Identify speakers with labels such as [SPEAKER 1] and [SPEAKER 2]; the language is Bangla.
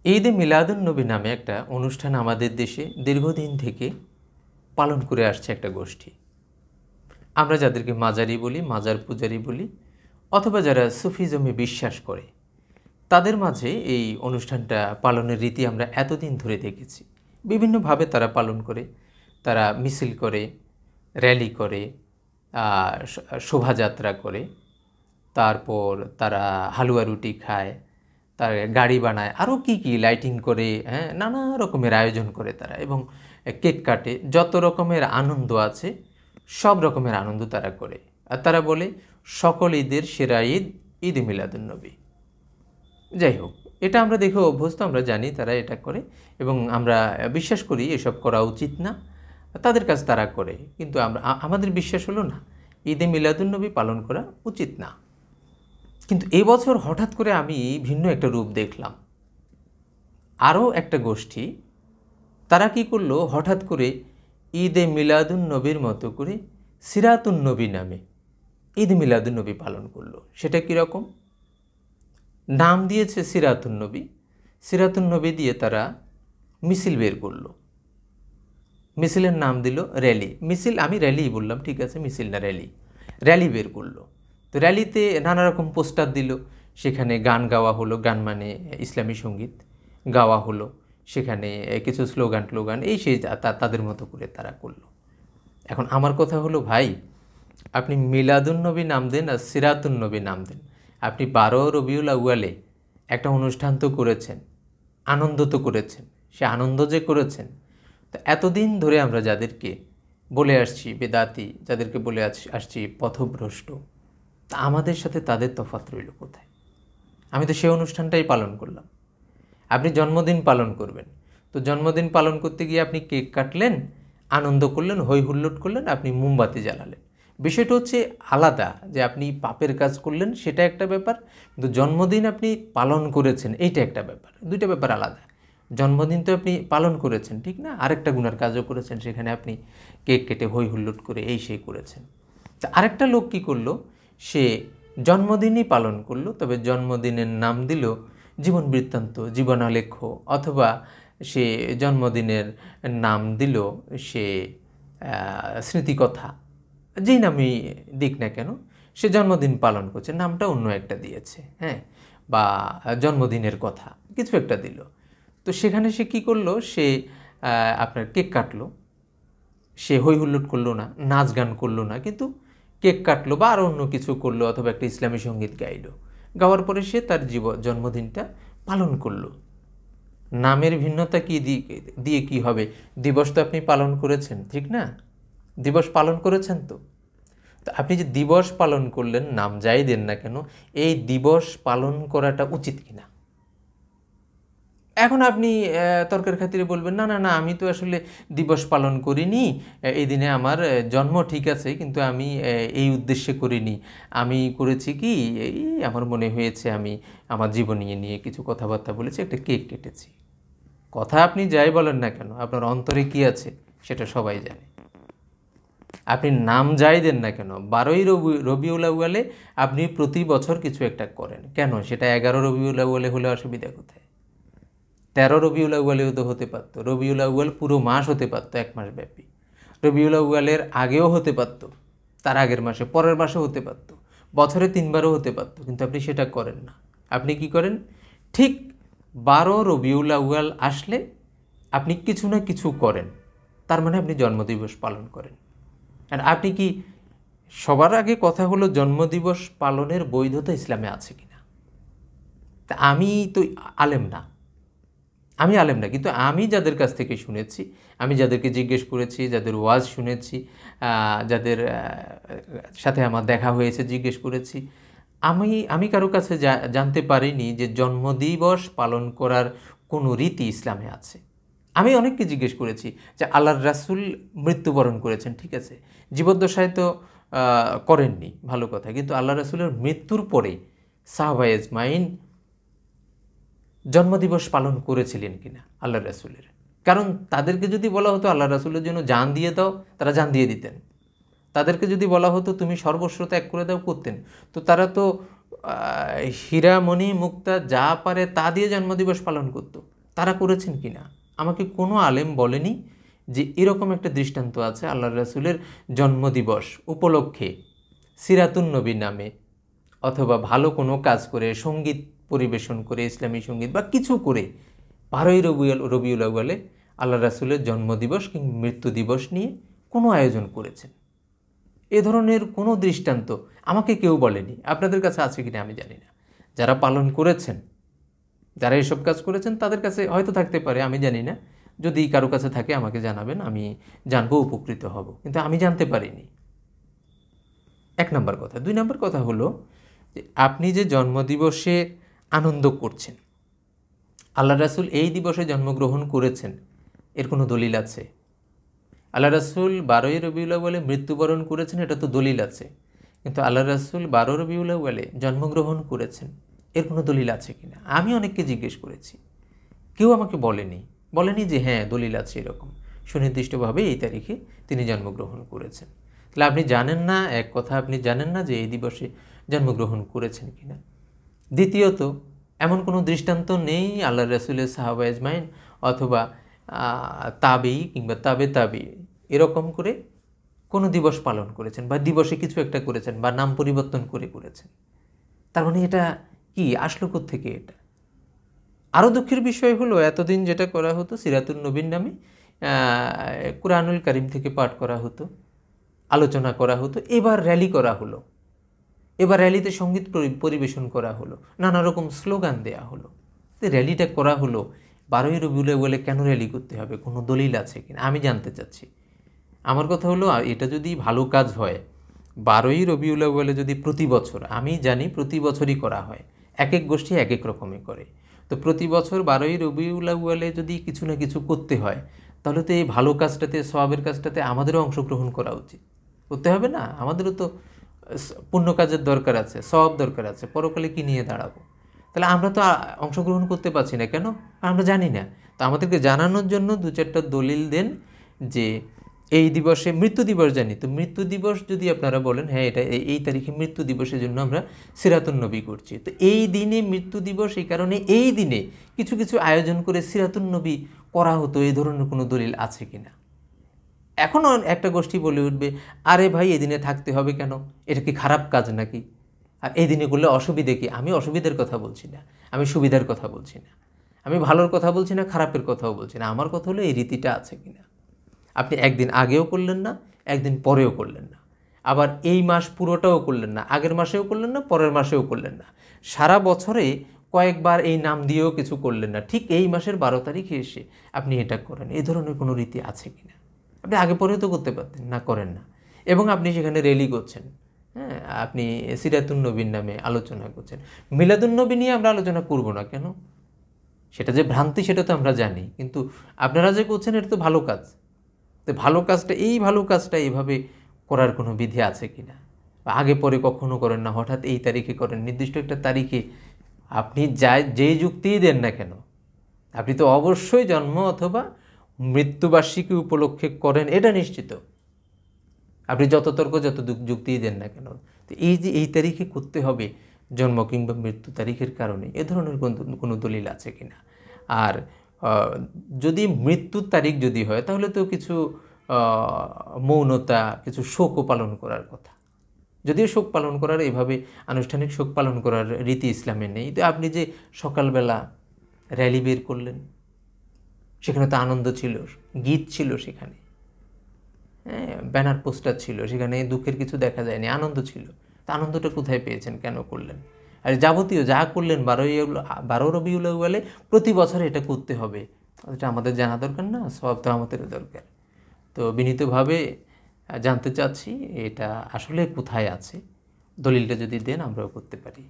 [SPEAKER 1] ঈদে মিলাদুন্নবী নামে একটা অনুষ্ঠান আমাদের দেশে দীর্ঘদিন থেকে পালন করে আসছে একটা গোষ্ঠী। আমরা যাদেরকে মাজারি বলি, মাজার পূজারি বলি, অথবা যারা সুফিজমে বিশ্বাস করে, তাদের মাঝে এই অনুষ্ঠানটা পালনের রীতি আমরা এতদিন ধরে দেখেছি। বিভিন্নভাবে তারা পালন করে, তারা মিছিল করে, র্যালি করে, শোভাযাত্রা করে, তারপর তারা হালুয়া রুটি খায়, তার গাড়ি বানায়, আরও কি লাইটিং করে, নানা রকমের আয়োজন করে তারা, এবং কেক কাটে। যত রকমের আনন্দ আছে সব রকমের আনন্দ তারা করে। আর তারা বলে সকল ঈদের সেরা ঈদ ঈদে মিলাদুন্নবী। যাই হোক, এটা আমরা দেখে অভ্যস্ত, আমরা জানি তারা এটা করে এবং আমরা বিশ্বাস করি এসব করা উচিত না, তাদের কাজ তারা করে। কিন্তু আমাদের বিশ্বাস হলো না, ঈদে মিলাদুন্নবী পালন করা উচিত না। কিন্তু এবছর হঠাৎ করে আমি ভিন্ন একটা রূপ দেখলাম। আরও একটা গোষ্ঠী, তারা কি করলো, হঠাৎ করে ঈদে মিলাদুন্নবীর মতো করে সিরাতুন্নবী নামে ঈদ মিলাদুন্নবী পালন করলো। সেটা কীরকম? নাম দিয়েছে সিরাতুন্নবী। সিরাতুন্নবী দিয়ে তারা মিছিল বের করলো। মিছিলের নাম দিল র্যালি। মিছিল, আমি র্যালি বললাম, ঠিক আছে, মিছিল না র্যালি। র্যালি বের করলো। তো র্যালিতে নানা রকম পোস্টার দিল, সেখানে গান গাওয়া হলো, গান মানে ইসলামী সঙ্গীত গাওয়া হলো, সেখানে কিছু স্লোগান এই সেই তাদের মতো করে তারা করলো। এখন আমার কথা হলো, ভাই, আপনি মিলাদুন্নবী নাম দেন আর সিরাতুন্নবী নাম দেন, আপনি 12 রবিউল আউয়ালে একটা অনুষ্ঠান তো করেছেন, আনন্দ তো করেছেন। সে আনন্দ যে করেছেন, তো এতদিন ধরে আমরা যাদেরকে বলে আসছি বেদাতি, যাদেরকে বলে আসছি পথভ্রষ্ট, তা আমাদের সাথে তাদের তফাৎ রইল কোথায়? আমি তো সেই অনুষ্ঠানটাই পালন করলাম। আপনি জন্মদিন পালন করবেন, তো জন্মদিন পালন করতে গিয়ে আপনি কেক কাটলেন, আনন্দ করলেন, হই হুল্লোড় করলেন, আপনি মোমবাতি জ্বালালেন। বিষয়টা হচ্ছে আলাদা, যে আপনি পাপের কাজ করলেন সেটা একটা ব্যাপার, কিন্তু জন্মদিন আপনি পালন করেছেন এইটা একটা ব্যাপার। দুইটা ব্যাপার আলাদা। জন্মদিন তো আপনি পালন করেছেন, ঠিক না? আরেকটা গুনার কাজও করেছেন, সেখানে আপনি কেক কেটে হই হুল্লোড় করে এই সেই করেছেন। তা আরেকটা লোক কী করলো, সে জন্মদিনই পালন করলো, তবে জন্মদিনের নাম দিল জীবন বৃত্তান্ত, জীবনালেখ্য, অথবা সে জন্মদিনের নাম দিল সে স্মৃতিকথা। যেই নামই দিক না কেন, সে জন্মদিন পালন করছে, নামটা অন্য একটা দিয়েছে, বা জন্মদিনের কথা কিছু একটা দিল। তো সেখানে সে কি করলো, সে আপনার কেক কাটলো, সে হই হুল্লোড় করলো না, নাচ গান করলো না, কিন্তু কেক কাটলো বা আরও অন্য কিছু করলো, অথবা একটা ইসলামী সঙ্গীত গাইলো। গাওয়ার পরে সে তার জন্মদিনটা পালন করলো। নামের ভিন্নতা কি দিয়ে কি হবে? দিবস তো আপনি পালন করেছেন, ঠিক না? দিবস পালন করেছেন তো আপনি যে দিবস পালন করলেন, নাম যাই দেন না কেন, এই দিবস পালন করাটা উচিত কিনা? এখন আপনি তর্কের খাতিরে বলবেন, না না না, আমি তো আসলে দিবস পালন করিনি, এই দিনে আমার জন্ম, ঠিক আছে, কিন্তু আমি এই উদ্দেশ্যে করিনি। আমি করেছি কি, এই আমার মনে হয়েছে আমি আমার জীবনী নিয়ে কিছু কথাবার্তা বলেছি, একটা কেক কেটেছি। কথা আপনি যাই বলেন না কেন, আপনার অন্তরে কি আছে সেটা সবাই জানে। আপনি নাম যাই দেন না কেন, 12ই রবিউল আউয়ালে আপনি প্রতি বছর কিছু একটা করেন, কেন সেটা 11 রবিউল আউয়ালে হলে অসুবিধা কোথায়? 13 রবিউল আউয়ালেও তো হতে পারতো। রবিউল আউয়াল পুরো মাস হতে পারতো, 1 মাস ব্যাপী। রবিউল আউয়ালের আগেও হতে পারতো, তার আগের মাসে, পরের মাসেও হতে পারতো, বছরে 3 বারও হতে পারতো, কিন্তু আপনি সেটা করেন না। আপনি কি করেন, ঠিক 12 রবিউল আউয়াল আসলে আপনি কিছু না কিছু করেন, তার মানে আপনি জন্মদিবস পালন করেন। আর আপনি কি, সবার আগে কথা হলো জন্মদিবস পালনের বৈধতা ইসলামে আছে কিনা। তা আমি তো আলেম না, কিন্তু আমি যাদের কাছ থেকে শুনেছি, আমি যাদেরকে জিজ্ঞেস করেছি, যাদের ওয়াজ শুনেছি, যাদের সাথে আমার দেখা হয়েছে, জিজ্ঞেস করেছি, আমি কারো কাছে জানতে পারিনি যে জন্মদিবস পালন করার কোনো রীতি ইসলামে আছে। আমি অনেককে জিজ্ঞেস করেছি যে আল্লাহর রাসূল মৃত্যুবরণ করেছেন, ঠিক আছে, জীবদ্দশায় তো করেননি, ভালো কথা, কিন্তু আল্লাহ রাসূলের মৃত্যুর পরে সাহাবায়ে আজমাইন জন্মদিবস পালন করেছিলেন কিনা আল্লাহ রাসূলের। কারণ তাদেরকে যদি বলা হতো আল্লাহ রাসূলের জন্য জান দিয়ে দাও, তারা জান দিয়ে দিতেন। তাদেরকে যদি বলা হতো তুমি সর্বস্ব ত্যাগ করে দাও, করতেন। তো তারা তো হীরা মণি মুক্তা যা পারে তা দিয়ে জন্মদিবস পালন করতো। তারা করেছেন কি না? আমাকে কোনো আলেম বলেনি যে এরকম একটা দৃষ্টান্ত আছে আল্লাহ রাসূলের জন্মদিবস উপলক্ষে সিরাতুন নবী নামে অথবা ভালো কোনো কাজ করে, সঙ্গীত পরিবেশন করে, ইসলামী সঙ্গীত বা কিছু করে 12ই রবিউল আউয়ালে আল্লাহ রাসূলের জন্মদিবস কিংবা মৃত্যু দিবস নিয়ে কোনো আয়োজন করেছেন। এ ধরনের কোনো দৃষ্টান্ত আমাকে কেউ বলেনি। আপনাদের কাছে আছে কিনা আমি জানি না। যারা পালন করেছেন, যারা এসব কাজ করেছেন তাদের কাছে হয়তো থাকতে পারে, আমি জানি না। যদি কারো কাছে থাকে আমাকে জানাবেন, আমি জানবো, উপকৃত হব, কিন্তু আমি জানতে পারিনি। 1 নম্বর কথা। 2 নম্বর কথা হলো যে আপনি যে জন্মদিবসে আনন্দ করছেন, আল্লাহ রাসূল এই দিবসে জন্মগ্রহণ করেছেন, এর কোনো দলিল আছে? আল্লাহ রাসূল 12ই রবিউল আউয়ালে মৃত্যুবরণ করেছেন, এটা তো দলিল আছে। কিন্তু আল্লাহ রাসূল 12 রবিউল আউয়ালে জন্মগ্রহণ করেছেন, এর কোনো দলিল আছে কিনা? আমি অনেককে জিজ্ঞেস করেছি, কেউ আমাকে বলেনি যে হ্যাঁ দলিল আছে এরকম, সুনির্দিষ্টভাবে এই তারিখে তিনি জন্মগ্রহণ করেছেন। তাহলে আপনি জানেন না, এক কথা, আপনি জানেন না যে এই দিবসে জন্মগ্রহণ করেছেন কিনা। দ্বিতীয়ত, এমন কোনো দৃষ্টান্ত নেই আল্লাহ রাসূলের সাহাবা আজমাইন অথবা তাবেই কিংবা তাবে এরকম করে কোনো দিবস পালন করেছেন বা দিবসে কিছু একটা করেছেন বা নাম পরিবর্তন করে করেছেন। তার মানে এটা কি আসলো কোত্থেকে? এটা আরও দুঃখের বিষয় হলো, এতদিন যেটা করা হতো সিরাতুন নবীর নামে কুরআনুল কারীম থেকে পাঠ করা হতো, আলোচনা করা হতো, এবার র্যালি করা হলো, এবার র্যালিতে সঙ্গীত পরিবেশন করা হলো, নানা রকম স্লোগান দেয়া হলো। তো র্যালিটা করা হলো 12ই রবিউল আউয়ালে, কেন র্যালি করতে হবে? কোনো দলিল আছে কিনা আমি জানতে চাচ্ছি। আমার কথা হলো, এটা যদি ভালো কাজ হয়, 12ই রবিউল আউয়ালে যদি প্রতি বছর, আমি জানি প্রতি বছরই করা হয়, এক এক গোষ্ঠী এক এক রকমই করে, তো প্রতি বছর 12ই রবিউল আউয়ালে যদি কিছু না কিছু করতে হয়, তাহলে তো এই ভালো কাজটাতে, সওয়াবের কাজটাতে আমাদেরও অংশগ্রহণ করা উচিত। করতে হবে না? আমাদেরও তো পুণ্য কাজের দরকার আছে, সওয়াব দরকার আছে, পরকালে কি নিয়ে দাঁড়াবো? তাহলে আমরা তো অংশগ্রহণ করতে পারছি না কেন? আমরা জানি না। তো আমাদেরকে জানানোর জন্য 2-4টা দলিল দেন যে এই দিবসে, মৃত্যু দিবস জানি, তো মৃত্যু দিবস যদি আপনারা বলেন হ্যাঁ এটা এই তারিখে মৃত্যু দিবসের জন্য আমরা সিরাতুন নবী করছি, তো এই দিনে মৃত্যু দিবস, এই কারণে এই দিনে কিছু কিছু আয়োজন করে সিরাতুন নবী করা হতো, এই ধরনের কোনো দলিল আছে কিনা? এখনও একটা গোষ্ঠী বলে উঠবে, আরে ভাই এদিনে থাকতে হবে কেন? এটা কি খারাপ কাজ নাকি? আর এই দিনে করলে অসুবিধে কি? আমি অসুবিধার কথা বলছি না, আমি সুবিধার কথা বলছি না, আমি ভালোর কথা বলছি না, খারাপের কথাও বলছি না। আমার কথা হলো এই রীতিটা আছে কিনা। আপনি একদিন আগেও করলেন না, একদিন পরেও করলেন না, আবার এই মাস পুরোটাও করলেন না, আগের মাসেও করলেন না, পরের মাসেও করলেন না, সারা বছরে কয়েকবার এই নাম দিয়েও কিছু করলেন না, ঠিক এই মাসের 12 তারিখে এসে আপনি এটা করেন। এই ধরনের কোনো রীতি আছে কিনা? আপনি আগে পরেও তো করতে পারতেন, না করেন না, এবং আপনি সেখানে র্যালি করছেন। হ্যাঁ, আপনি সিরাতুন নবীর নামে আলোচনা করছেন। মিলাদুন নবী নিয়ে আমরা আলোচনা করব না কেন? সেটা যে ভ্রান্তি সেটা তো আমরা জানি, কিন্তু আপনারা যে করছেন এটা তো ভালো কাজ। তো ভালো কাজটা, এই ভালো কাজটা এইভাবে করার কোনো বিধি আছে কিনা? আগে পরে কখনো করেন না, হঠাৎ এই তারিখে করেন, নির্দিষ্ট একটা তারিখে। আপনি যেই যুক্তিই দেন না কেন, আপনি তো অবশ্যই জন্ম অথবা মৃত্যুবার্ষিকী উপলক্ষে করেন, এটা নিশ্চিত। আপনি যত তর্ক, যত যুক্তিই দেন না কেন, তো এই যে এই তারিখে করতে হবে জন্ম কিংবা মৃত্যু তারিখের কারণে, এ ধরনের কোনো দলিল আছে কিনা? আর যদি মৃত্যুর তারিখ যদি হয়, তাহলে তো কিছু মৌনতা, কিছু শোকও পালন করার কথা। যদিও শোক পালন করার, এভাবে আনুষ্ঠানিক শোক পালন করার রীতি ইসলামে নেই। তো আপনি যে সকালবেলা র্যালি বের করলেন, সেখানে তো আনন্দ ছিল, গীত ছিল সেখানে, হ্যাঁ, ব্যানার পোস্টার ছিল, সেখানে দুঃখের কিছু দেখা যায়নি, আনন্দ ছিল। তা আনন্দটা কোথায় পেয়েছেন? কেন করলেন? আর যাবতীয় যা করলেন 12 রবিউল আউয়ালে প্রতি বছর এটা করতে হবে, এটা আমাদের জানা দরকার না? সব তো আমাদেরও দরকার। তো বিনীতভাবে জানতে চাচ্ছি এটা আসলে কোথায় আছে, দলিলটা যদি দেন আমরাও করতে পারি।